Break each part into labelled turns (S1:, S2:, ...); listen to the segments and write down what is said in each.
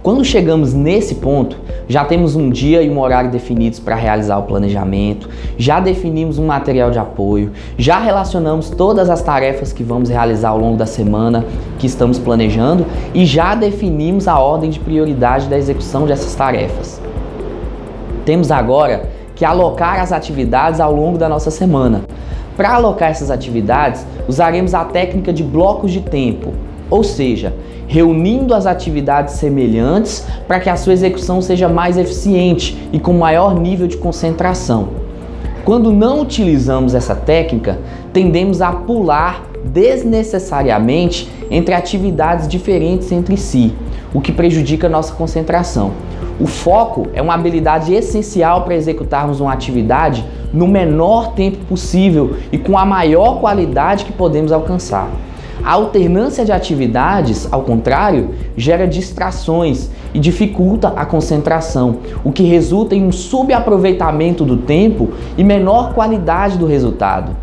S1: Quando chegamos nesse ponto, já temos um dia e um horário definidos para realizar o planejamento, já definimos um material de apoio, já relacionamos todas as tarefas que vamos realizar ao longo da semana que estamos planejando e já definimos a ordem de prioridade da execução dessas tarefas. Temos agora que alocar as atividades ao longo da nossa semana. Para alocar essas atividades, usaremos a técnica de blocos de tempo, ou seja, reunindo as atividades semelhantes para que a sua execução seja mais eficiente e com maior nível de concentração. Quando não utilizamos essa técnica, tendemos a pular desnecessariamente entre atividades diferentes entre si, o que prejudica a nossa concentração. O foco é uma habilidade essencial para executarmos uma atividade no menor tempo possível e com a maior qualidade que podemos alcançar. A alternância de atividades, ao contrário, gera distrações e dificulta a concentração, o que resulta em um subaproveitamento do tempo e menor qualidade do resultado.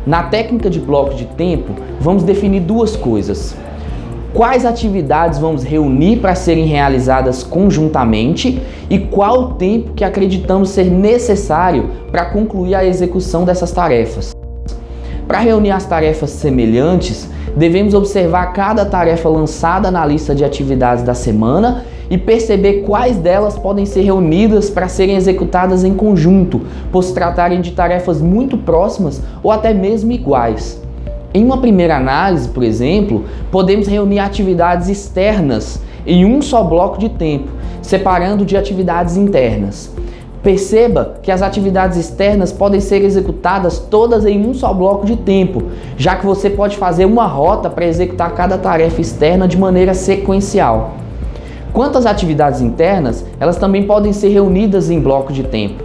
S1: Na técnica de bloco de tempo, vamos definir duas coisas. Quais atividades vamos reunir para serem realizadas conjuntamente e qual o tempo que acreditamos ser necessário para concluir a execução dessas tarefas. Para reunir as tarefas semelhantes, devemos observar cada tarefa lançada na lista de atividades da semana e perceber quais delas podem ser reunidas para serem executadas em conjunto, por se tratarem de tarefas muito próximas ou até mesmo iguais. Em uma primeira análise, por exemplo, podemos reunir atividades externas em um só bloco de tempo, separando de atividades internas. Perceba que as atividades externas podem ser executadas todas em um só bloco de tempo, já que você pode fazer uma rota para executar cada tarefa externa de maneira sequencial. Quanto às atividades internas, elas também podem ser reunidas em bloco de tempo.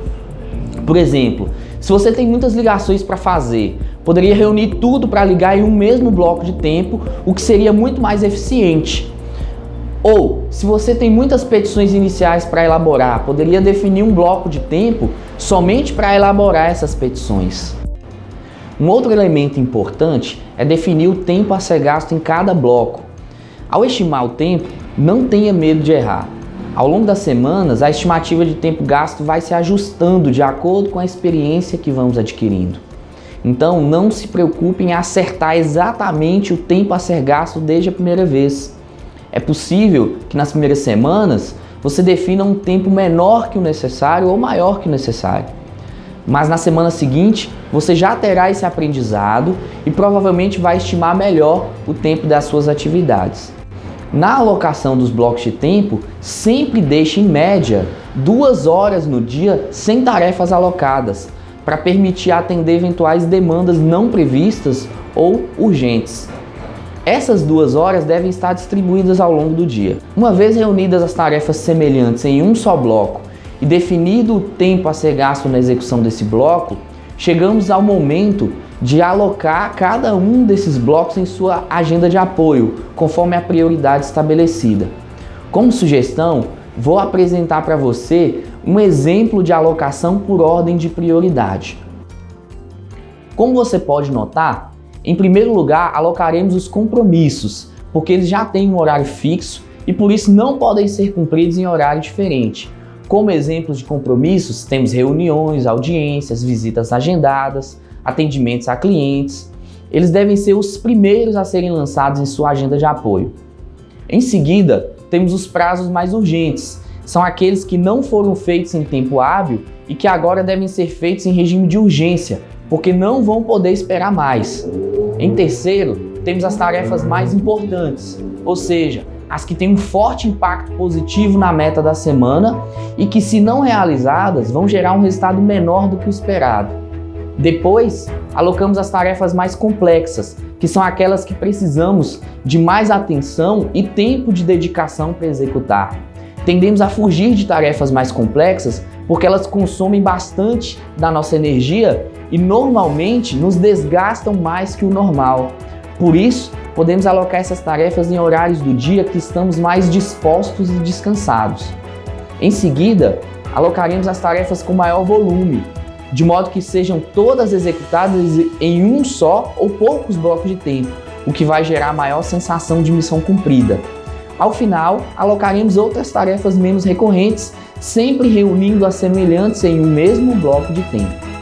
S1: Por exemplo, se você tem muitas ligações para fazer, poderia reunir tudo para ligar em um mesmo bloco de tempo, o que seria muito mais eficiente. Ou, se você tem muitas petições iniciais para elaborar, poderia definir um bloco de tempo somente para elaborar essas petições. Um outro elemento importante é definir o tempo a ser gasto em cada bloco. Ao estimar o tempo, não tenha medo de errar. Ao longo das semanas, a estimativa de tempo gasto vai se ajustando de acordo com a experiência que vamos adquirindo. Então, não se preocupe em acertar exatamente o tempo a ser gasto desde a primeira vez. É possível que nas primeiras semanas você defina um tempo menor que o necessário ou maior que o necessário. Mas na semana seguinte você já terá esse aprendizado e provavelmente vai estimar melhor o tempo das suas atividades. Na alocação dos blocos de tempo, sempre deixe em média 2 horas no dia sem tarefas alocadas, para permitir atender eventuais demandas não previstas ou urgentes. Essas 2 horas devem estar distribuídas ao longo do dia. Uma vez reunidas as tarefas semelhantes em um só bloco e definido o tempo a ser gasto na execução desse bloco, chegamos ao momento de alocar cada um desses blocos em sua agenda de apoio, conforme a prioridade estabelecida. Como sugestão, vou apresentar para você um exemplo de alocação por ordem de prioridade. Como você pode notar, em primeiro lugar, alocaremos os compromissos, porque eles já têm um horário fixo e por isso não podem ser cumpridos em horário diferente. Como exemplos de compromissos, temos reuniões, audiências, visitas agendadas, atendimentos a clientes. Eles devem ser os primeiros a serem lançados em sua agenda de apoio. Em seguida, temos os prazos mais urgentes. São aqueles que não foram feitos em tempo hábil e que agora devem ser feitos em regime de urgência, porque não vão poder esperar mais. Em terceiro, temos as tarefas mais importantes, ou seja, as que têm um forte impacto positivo na meta da semana e que, se não realizadas, vão gerar um resultado menor do que o esperado. Depois, alocamos as tarefas mais complexas, que são aquelas que precisamos de mais atenção e tempo de dedicação para executar. Tendemos a fugir de tarefas mais complexas porque elas consomem bastante da nossa energia e normalmente nos desgastam mais que o normal. Por isso, podemos alocar essas tarefas em horários do dia que estamos mais dispostos e descansados. Em seguida, alocaremos as tarefas com maior volume, de modo que sejam todas executadas em um só ou poucos blocos de tempo, o que vai gerar maior sensação de missão cumprida. Ao final, alocaremos outras tarefas menos recorrentes, sempre reunindo as semelhantes em um mesmo bloco de tempo.